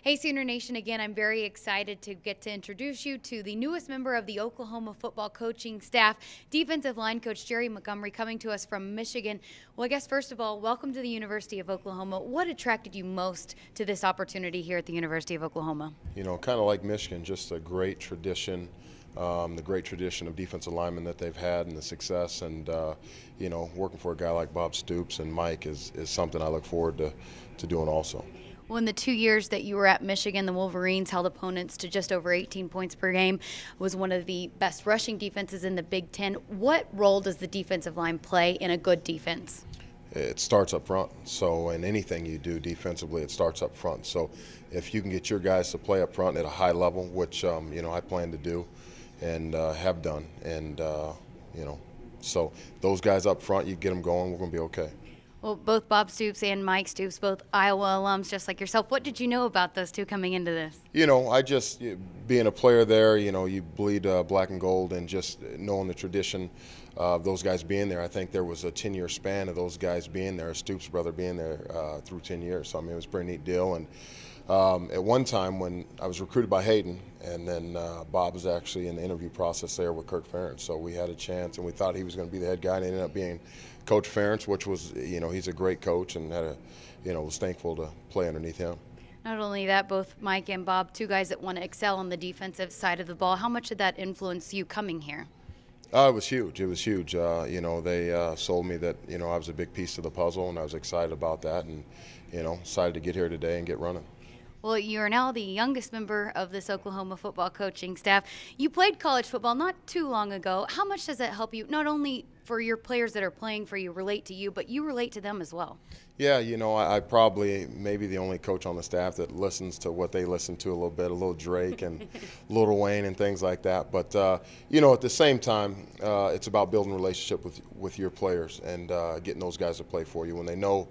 Hey Sooner Nation, again, I'm very excited to get to introduce you to the newest member of the Oklahoma football coaching staff, defensive line coach Jerry Montgomery, coming to us from Michigan. Well, I guess first of all, welcome to the University of Oklahoma. What attracted you most to this opportunity here at the University of Oklahoma? You know, kind of like Michigan, just a great tradition. The great tradition of defensive linemen that they've had and the success, and you know, working for a guy like Bob Stoops and Mike is something I look forward to doing also. Well, in the 2 years that you were at Michigan, the Wolverines held opponents to just over 18 points per game, was one of the best rushing defenses in the Big Ten. What role does the defensive line play in a good defense? It starts up front. So in anything you do defensively, it starts up front. So if you can get your guys to play up front at a high level, which you know, I plan to do and have done, and you know, so those guys up front, you get them going, we're going to be okay. Well, both Bob Stoops and Mike Stoops, both Iowa alums just like yourself. What did you know about those two coming into this? You know, I just, being a player there, you know, you bleed black and gold, and just knowing the tradition of those guys being there. I think there was a 10-year span of those guys being there, Stoops' brother being there through 10 years. So, I mean, it was a pretty neat deal. And at one time when I was recruited by Hayden, and then Bob was actually in the interview process there with Kirk Ferentz. So we had a chance, and we thought he was going to be the head guy, and it ended up being Coach Ferentz, which was, you know, he's a great coach, and had a, you know, was thankful to play underneath him. Not only that, both Mike and Bob, two guys that want to excel on the defensive side of the ball. How much did that influence you coming here? It was huge. It was huge. You know, they sold me that, you know, I was a big piece of the puzzle, and I was excited about that, and, you know, excited to get here today and get running. Well, you're now the youngest member of this Oklahoma football coaching staff. You played college football not too long ago. How much does that help you, not only for your players that are playing for you, relate to you, but you relate to them as well? Yeah, you know, I probably maybe the only coach on the staff that listens to what they listen to a little bit, a little Drake and Lil Wayne and things like that. But, you know, at the same time, it's about building a relationship with your players and getting those guys to play for you. When they know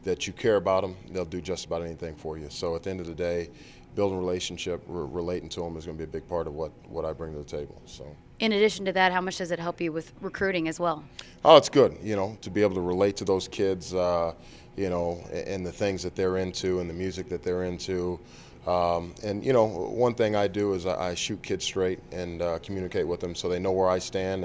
that you care about them, they'll do just about anything for you. So at the end of the day, building a relationship, relating to them is going to be a big part of what I bring to the table. So. In addition to that, how much does it help you with recruiting as well? Oh, it's good, you know, to be able to relate to those kids, you know, and the things that they're into and the music that they're into. And, you know, one thing I do is I shoot kids straight and communicate with them so they know where I stand,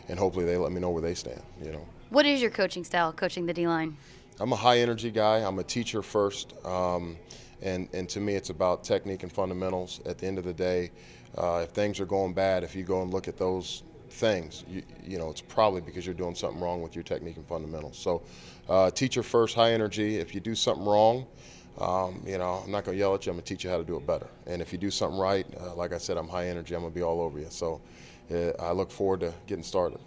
and hopefully they let me know where they stand, you know. What is your coaching style, coaching the D-line? I'm a high-energy guy. I'm a teacher first, and to me it's about technique and fundamentals. At the end of the day, if things are going bad, if you go and look at those things, you know, it's probably because you're doing something wrong with your technique and fundamentals. So teacher first, high energy. If you do something wrong, you know, I'm not going to yell at you. I'm going to teach you how to do it better. And if you do something right, like I said, I'm high energy. I'm going to be all over you. So I look forward to getting started.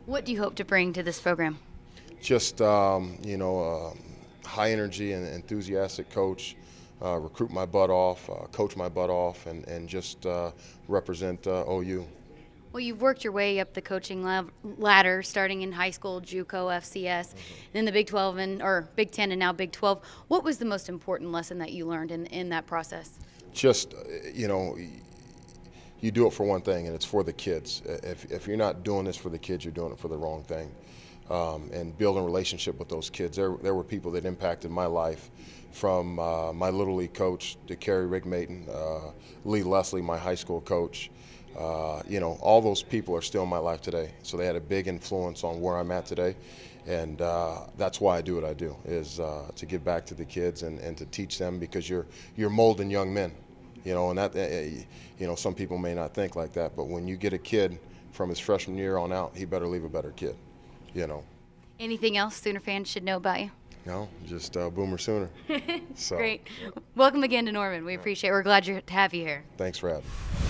What do you hope to bring to this program? Just, you know, high energy and enthusiastic coach, recruit my butt off, coach my butt off, and just represent OU. Well, you've worked your way up the coaching ladder, starting in high school, JUCO, FCS, then the Big 12 or Big 10, and now Big 12. What was the most important lesson that you learned in that process? Just, you know, you do it for one thing, and it's for the kids. If you're not doing this for the kids, you're doing it for the wrong thing. And building a relationship with those kids. There were people that impacted my life, from my Little League coach to Kerry Rigmaton, Lee Leslie, my high school coach. You know, all those people are still in my life today. So they had a big influence on where I'm at today. And that's why I do what I do, is to give back to the kids and to teach them, because you're molding young men. You know, and that, you know, some people may not think like that, but when you get a kid from his freshman year on out, he better leave a better kid. You know. Anything else Sooner fans should know about you? No, just Boomer Sooner. So. Great. Welcome again to Norman. We appreciate it. We're glad to have you here. Thanks for having me.